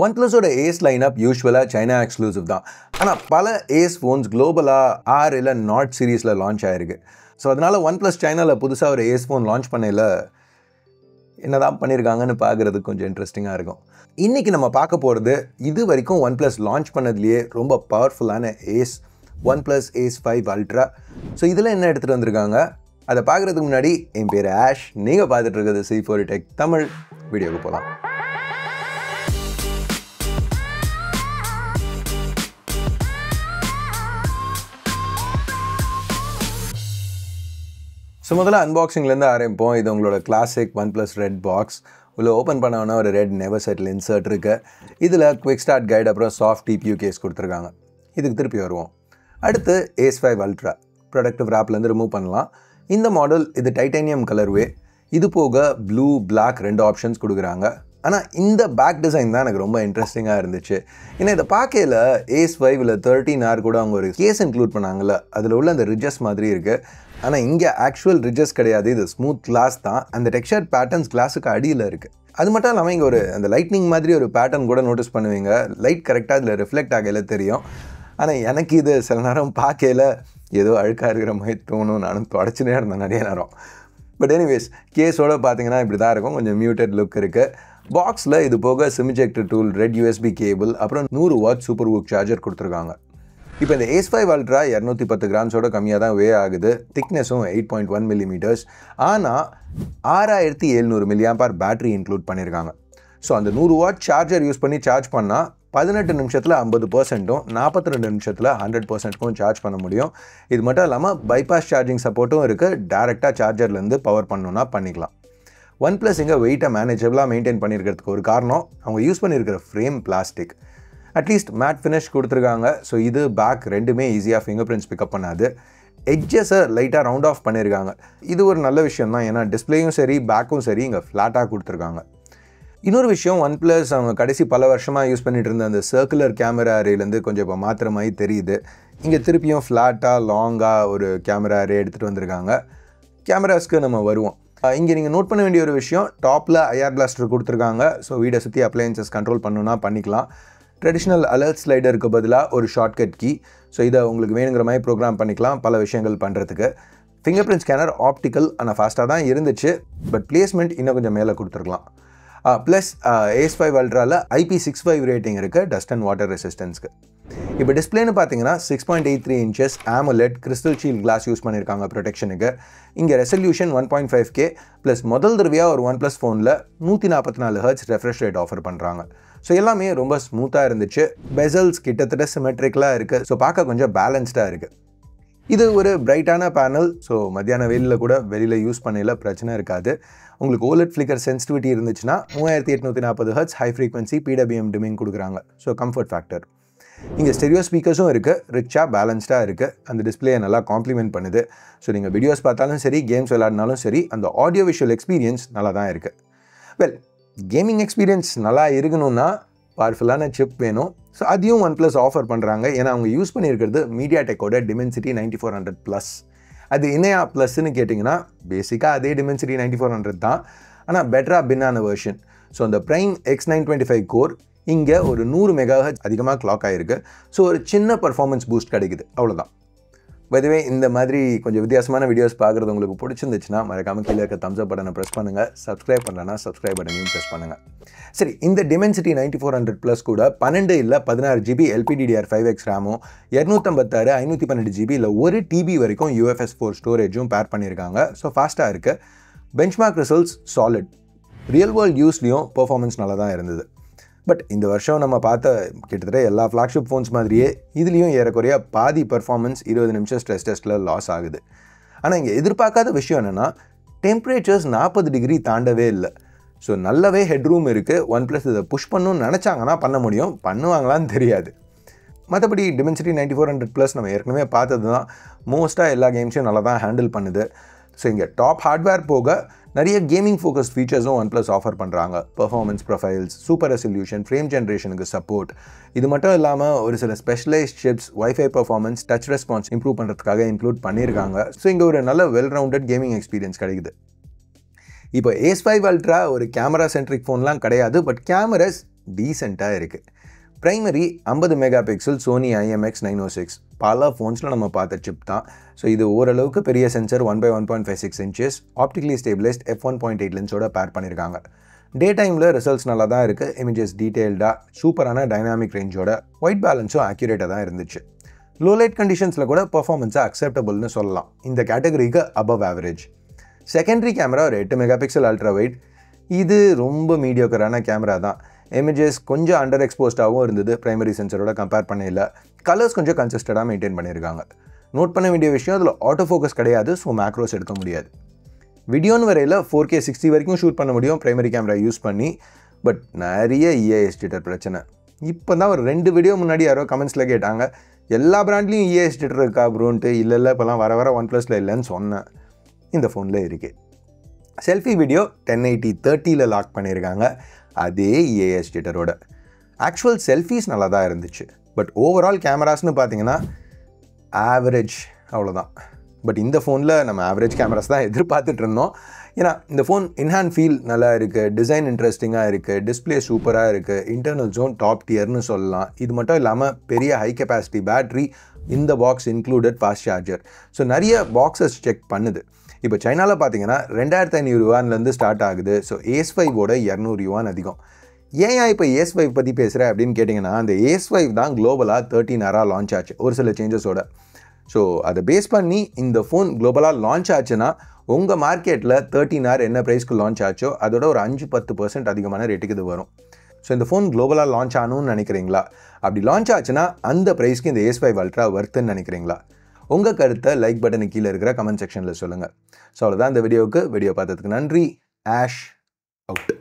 OnePlus ஓட Ace lineup யூசுவலா China exclusive தான். ஆனா பல Ace phones globally R இல்ல Nord சீரிஸ்ல லான்ச் ஆயிருக்கு. சோ அதனால OnePlus Chinaல புதுசா ஒரு Ace phone லான்ச் பண்ணையில என்னதான் பண்ணிருக்காங்கன்னு பார்க்கிறதுக்கு கொஞ்சம் இன்ட்ரஸ்டிங்கா இருக்கும். இன்னைக்கு நம்ம பார்க்க போறது இது வரைக்கும் OnePlus லான்ச் பண்ணதுலயே ரொம்ப பவர்ஃபுல்லான Ace OnePlus Ace 5 Ultra. So இதெல்லாம் என்ன எடுத்துட்டு வந்திருக்காங்க? அதை பார்க்கிறதுக்கு முன்னாடி என் பேர் ஆஷ், நீங்க பார்த்துட்டு இருக்கிறது C4 Tech தமிழ். வீடியோக்கு போலாம். ஸோ முதல்ல அன்பாக்சிங்லேருந்து ஆரம்பிப்போம். இது உங்களோட கிளாசிக் OnePlus ரெட் பாக்ஸ். உள்ள ஓப்பன் பண்ணோன்னா ஒரு ரெட் நெவர் செட்டில் இன்சர்ட் இருக்குது. இதில் குவிக் ஸ்டார்ட் கைடு அப்புறம் சாஃப்ட் டிபியூ கேஸ் கொடுத்துருக்காங்க. இதுக்கு திருப்பி வருவோம். அடுத்து Ace 5 Ultra ப்ரொடக்டிவ் ரேப்லேருந்து ரிமூவ் பண்ணலாம். இந்த மாடல் இது டைட்டானியம் கலர்வே. இது போக ப்ளூ பிளாக் ரெண்டு ஆப்ஷன்ஸ் கொடுக்குறாங்க. ஆனால் இந்த பேக் டிசைன் தான் எனக்கு ரொம்ப இன்ட்ரெஸ்டிங்காக இருந்துச்சு. ஏன்னா இதை பார்க்கையில் Ace 5ல் 13R கூட அவங்க ஒரு கேஸ் இன்க்ளூட் பண்ணாங்கல்ல, அதில் உள்ள அந்த ரிட்ஜஸ் மாதிரி இருக்குது. ஆனால் இங்கே ஆக்சுவல் ரிட்ஜஸ் கிடையாது, இது ஸ்மூத் கிளாஸ் தான். அந்த டெக்ஸ்சர் பேட்டர்ன்ஸ் கிளாஸுக்கு அடியில் இருக்குது. அது மட்டும் இல்லாமல் இங்கே ஒரு அந்த லைட்னிங் மாதிரி ஒரு பேட்டர்ன் கூட நோட்டீஸ் பண்ணுவீங்க. லைட் கரெக்டாக இதில் ரிஃப்ளெக்ட் ஆகையில் தெரியும். ஆனால் எனக்கு இது சில நேரம் பார்க்கையில் ஏதோ அழுக்காக இருக்கிற மாதிரி தோணும். நானும் தொடச்சினே இருந்தேன் நிறைய நேரம். பட் எனிவேஸ் கேஸோடு பார்த்தீங்கன்னா இப்படி தான் இருக்கும். கொஞ்சம் மியூட்டட் லுக் இருக்குது. பாக்ஸில் இது போக sim ejector tool, red USB cable, அப்புறம் 100 வாட் சூப்பர் வூக் சார்ஜர் கொடுத்துருக்காங்க. இப்போ இந்த Ace 5 Ultra 210 கிராம்ஸோட கம்மியாக தான் வே ஆகுது. திக்னஸும் 8.1 mm. ஆனால் 6700 mAh பேட்டரி இன்க்ளூட் பண்ணியிருக்காங்க. ஸோ அந்த 100 வாட் சார்ஜர் யூஸ் பண்ணி சார்ஜ் பண்ணால் 18 நிமிஷத்தில் 50%, 42 நிமிஷத்தில் 100% சார்ஜ் பண்ண முடியும். இது மட்டும் இல்லாமல் பைபாஸ் சார்ஜிங் சப்போர்ட்டும் இருக்குது. டேரெக்டாக சார்ஜர்லேருந்து பவர் பண்ணணுன்னா பண்ணிக்கலாம். OnePlus இங்கே வெயிட்டை மேனேஜபிளாக மெயின்டைன் பண்ணியிருக்கிறதுக்கு ஒரு காரணம் அவங்க யூஸ் பண்ணியிருக்கிற frame plastic. At least matte finish கொடுத்துருக்காங்க. ஸோ இது பேக் ரெண்டுமே ஈஸியாக ஃபிங்கர் பிரிண்ட்ஸ் பிக்கப் பண்ணாது. எட்ஜஸை லைட்டாக ரவுண்ட் ஆஃப் பண்ணியிருக்காங்க. இது ஒரு நல்ல விஷயம் தான். ஏன்னா டிஸ்பிளேயும் சரி பேக்கும் சரி இங்கே ஃப்ளாட்டாக கொடுத்துருக்காங்க. இன்னொரு விஷயம், OnePlus அவங்க கடைசி பல வருஷமாக யூஸ் பண்ணிட்டு இருந்த அந்த சர்க்குலர் கேமரா அரேலேருந்து கொஞ்சம் இப்போ மாத்திர மாதிரி தெரியுது. இங்கே திருப்பியும் ஃப்ளாட்டாக லாங்காக ஒரு கேமரா அரே எடுத்துகிட்டு வந்திருக்காங்க. கேமராஸ்க்கு நம்ம வருவோம். இங்கே நீங்கள் நோட் பண்ண வேண்டிய ஒரு விஷயம், டாப்பில் IR பிளாஸ்டர் கொடுத்துருக்காங்க. ஸோ வீடை சுற்றி அப்ளையன்சஸ் கண்ட்ரோல் பண்ணணுன்னா பண்ணிக்கலாம். ட்ரெடிஷ்னல் அலர்ட் ஸ்லைடருக்கு பதிலாக ஒரு ஷார்ட்கட் கீ. ஸோ இதை உங்களுக்கு வேணுங்கிற மாதிரி ப்ரோக்ராம் பண்ணிக்கலாம் பல விஷயங்கள் பண்ணுறதுக்கு. ஃபிங்கர் பிரிண்ட் ஸ்கேனர் ஆப்டிக்கல் ஆனால் ஃபாஸ்ட்டாக தான் இருந்துச்சு. பட் பிளேஸ்மெண்ட் இன்னும் கொஞ்சம் மேலே கொடுத்துருக்கலாம். ப்ளஸ் Ace 5 Ultraவில் IP65 ரேட்டிங் இருக்குது டஸ்ட் அண்ட் வாட்டர் ரெசிஸ்டன்ஸ்க்கு. இப்போ டிஸ்பிளேன்னு பார்த்தீங்கன்னா 6.83 inches AMOLED crystal shield glass use பண்ணியிருக்காங்க ப்ரொடெக்ஷனுக்கு. இங்கே ரெசல்யூஷன் 1.5K ப்ளஸ் முதல் தடவையாக ஒரு OnePlus ஃபோனில் 144 Hz ரெஃப்ரெஷ் ரேட் ஆஃபர் பண்ணுறாங்க. ஸோ எல்லாமே ரொம்ப ஸ்மூத்தாக இருந்துச்சு. பெசல்ஸ் கிட்டத்தட்ட சிமெட்ரிக்கலாக இருக்குது. ஸோ பார்க்க கொஞ்சம் பேலன்ஸ்டாக இருக்குது. இது ஒரு பிரைட்டான பேனல். ஸோ மத்தியான வெயிலில் கூட வெளியில் யூஸ் பண்ணையில் பிரச்சனை இருக்காது. உங்களுக்கு OLED ஃப்ளிக்கர் சென்சிட்டிவிட்டி இருந்துச்சுன்னா 3840 Hz high frequency PWM dimming கொடுக்குறாங்க. So comfort factor. இங்கே ஸ்டெரியோ ஸ்பீக்கர்ஸும் இருக்குது. ரிச்சாக பேலன்ஸ்டாக இருக்குது. அந்த டிஸ்பிளேயை நல்லா காம்ப்ளிமெண்ட் பண்ணுது. ஸோ நீங்கள் வீடியோஸ் பார்த்தாலும் சரி, கேம்ஸ் விளையாடினாலும் சரி, அந்த ஆடியோ விஷுவல் எக்ஸ்பீரியன்ஸ் நல்லா தான் இருக்குது. வெல், கேமிங் எக்ஸ்பீரியன்ஸ் நல்லா இருக்கணும்னா பவர்ஃபுல்லான சிப் வேணும். ஸோ அதையும் OnePlus ஆஃபர் பண்ணுறாங்க. ஏன்னா அவங்க யூஸ் பண்ணியிருக்கிறது MediaTekோட Dimensity 9400+. அது இணையா ப்ளஸ்ன்னு கேட்டிங்கன்னா பேசிக்காக அதே Dimensity 9400 தான், ஆனால் பெட்டராக பின்னான வெர்ஷன். ஸோ அந்த ப்ரைம் X925 கோர் இங்கே ஒரு 100 MHz அதிகமாக கிளாக் ஆகிருக்கு. ஸோ ஒரு சின்ன பர்ஃபார்மன்ஸ் பூஸ்ட் கிடைக்குது, அவ்வளோதான். பதுவே இந்த மாதிரி கொஞ்சம் வித்தியாசமான வீடியோஸ் பார்க்குறது உங்களுக்கு பிடிச்சிருந்துச்சுன்னா மறக்காமல் கீழே இருக்க தம்ஸ் அப் பட்டனை ப்ரெஸ் பண்ணுங்கள். சப்ஸ்கிரைப் பண்ணலன்னா சப்ஸ்கிரைப் பட்டனையும் ப்ரெஸ் பண்ணுங்கள். சரி, இந்த Dimensity 9400+ கூட 12 இல்லை 16 GB LPDDR5X ரேமும் 256 512 GB இல்லை 1 TB வரைக்கும் UFS 4 ஸ்டோரேஜும் பேர் பண்ணியிருக்காங்க. ஸோ ஃபாஸ்ட்டாக இருக்குது. Benchmark results solid. Real world யூஸ்லேயும் பெர்ஃபார்மன்ஸ் நல்லா தான் இருந்தது. பட் இந்த வருஷம் நம்ம பார்த்த கிட்டத்தட்ட எல்லா ஃப்ளாக்ஷிப் ஃபோன்ஸ் மாதிரியே இதுலேயும் ஏறக்குறைய பாதி பர்ஃபார்மன்ஸ் 20 நிமிஷம் ஸ்ட்ரெஸ் டெஸ்ட்டில் லாஸ் ஆகுது. ஆனால் இங்கே எதிர்பார்க்காத விஷயம் என்னென்னா டெம்பரேச்சர்ஸ் 40 டிகிரி தாண்டவே இல்லை. ஸோ நல்லாவே ஹெட்ரூம் இருக்குது. OnePlus இதை புஷ் பண்ணணும்னு நினச்சாங்கன்னா பண்ண முடியும், பண்ணுவாங்களான்னு தெரியாது. மற்றபடி Dimensity 9400+ நம்ம ஏற்கனவே பார்த்தது தான். மோஸ்ட்டாக எல்லா கேம்ஸையும் நல்லா தான் ஹேண்டில் பண்ணுது. ஸோ இங்கே டாப் ஹார்ட்வேர் போக நிறைய கேமிங் ஃபோக்கஸ் ஃபீச்சர்ஸும் OnePlus ஆஃபர் பண்ணுறாங்க. Performance profiles, super resolution, frame ஜென்ரேஷனுக்கு சப்போர்ட். இது மட்டும் இல்லாமல் ஒரு சில specialised chips, wifi performance, touch response improve பண்ணுறதுக்காக இன்க்ளூட் பண்ணியிருக்காங்க. ஸோ இங்கே ஒரு நல்ல வெல் ரவுண்டட் கேமிங் எக்ஸ்பீரியன்ஸ் கிடைக்குது. இப்போ Ace 5 Ultra ஒரு கேமரா சென்ட்ரிக் ஃபோன்லாம் கிடையாது. பட் கேமராஸ் டீசெண்டாக இருக்குது. Primary 50 mega pixel Sony IMX906 பல ஃபோன்ஸில் நம்ம பார்த்த சிப் தான். ஸோ இது ஓரளவுக்கு பெரிய சென்சர் 1/1.56 இன்ச்சஸ் ஆப்டிகலி ஸ்டேபிளைஸ்ட் f1.8 லென்ஸோட பேர் பண்ணியிருக்காங்க. டே டைமில் ரிசல்ட்ஸ் நல்லா தான் இருக்குது. இமேஜஸ் டீட்டெயில்டாக சூப்பரான டைனாமிக் ரேஞ்சோட ஒயிட் பேலன்ஸும் ஆக்யூரேட்டாக தான் இருந்துச்சு. லோ லைட் கண்டிஷன்ஸில் கூட பர்ஃபார்மன்ஸை அக்செப்டபுள்னு சொல்லலாம். இந்த கேட்டகரிக்கு அபவ் ஆவரேஜ். செகண்டரி கேமரா ஒரு 8 மெகா பிக்சல் அல்ட்ரா வைட். இது ரொம்ப மீடியோக்கரான கேமரா தான். இமேஜஸ் கொஞ்சம் அண்டர் எக்ஸ்போஸ்டாகவும் இருந்தது ப்ரைமரி சென்சரோட கம்பேர் பண்ணல. கலர்ஸ் கொஞ்சம் கன்சிஸ்டடாக மெயின்டைன் பண்ணியிருக்காங்க. நோட் பண்ண வேண்டிய விஷயம் அதில் ஆட்டோ ஃபோக்கஸ் கிடையாது. ஸோ மேக்ரோஸ் எடுக்க முடியாது. வீடியோன்னு வரையில் 4K 60 வரைக்கும் ஷூட் பண்ண முடியும் ப்ரைமரி கேமரா யூஸ் பண்ணி. பட் நிறைய EIS ஜிட்டர் பிரச்சனை. இப்போ தான் ஒரு 2 வீடியோ முன்னாடி யாரோ கமெண்ட்ஸில் கேட்டாங்க, எல்லா பிராண்ட்லேயும் EIS ஜிட்டர் இருக்கா ப்ரோன்ட்டு. இல்லை இப்போலாம் வர OnePlusல இல்லைன்னு சொன்னேன். இந்த ஃபோனில் இருக்குது. செல்ஃபி வீடியோ 1080/30 லாக் பண்ணியிருக்காங்க. அதே EIS ஜிட்டரோட. ஆக்சுவல் செல்ஃபீஸ் நல்லா தான் இருந்துச்சு. பட் ஓவரால் கேமராஸ்னு பார்த்தீங்கன்னா ஆவரேஜ், அவ்வளோதான். பட் இந்த ஃபோனில் நம்ம ஆவரேஜ் கேமராஸ் தான் எதிர்பார்த்துட்டு இருந்தோம். ஏன்னா இந்த ஃபோன் இன்ஹேண்ட் ஃபீல் நல்லா இருக்குது, டிசைன் இன்ட்ரெஸ்டிங்காக இருக்குது, டிஸ்பிளே சூப்பராக இருக்குது, இன்டர்னல் ஜோன் டாப் டியர்னு சொல்லலாம். இது மட்டும் இல்லாமல் பெரிய ஹை கெப்பாசிட்டி பேட்ரி, இந்த box included fast charger. So நிறைய பாக்ஸஸ் செக் பண்ணுது. இப்போ சைனாவில் பார்த்தீங்கன்னா 2500 யுவான்லேருந்து ஸ்டார்ட் ஆகுது. ஸோ AS5ஓட 200 யுவான் அதிகம். ஏன் இப்போ AS5 பற்றி பேசுகிறேன் அப்படின்னு கேட்டிங்கன்னா, அந்த AS5 தான் குளோபலாக 13R லான்ச் ஆச்சு ஒரு சில சேஞ்சஸோட. ஸோ அதை பேஸ் பண்ணி இந்த ஃபோன் குளோபலாக லான்ச் ஆச்சுன்னா உங்கள் மார்க்கெட்டில் 13R என்ன ப்ரைஸ்க்கு லான்ச் ஆச்சோ அதோட ஒரு 5-10% அதிகமான ரேட்டுக்கு இது வரும். ஸோ இந்த ஃபோன் குளோபலாக லான்ச் ஆகணும்னு நினைக்கிறீங்களா? அப்படி லான்ச் ஆச்சுன்னா அந்த ப்ரைஸ்க்கு இந்த AS5 அல்ட்ரா வர்த்துன்னு நினைக்கிறீங்களா? உங்கள் கருத்தை லைக் பட்டனுக்கு கீழே இருக்கிற கமெண்ட் செக்ஷனில் சொல்லுங்கள். ஸோ அவ்வளோதான் இந்த வீடியோ பார்த்ததுக்கு நன்றி. Ash out.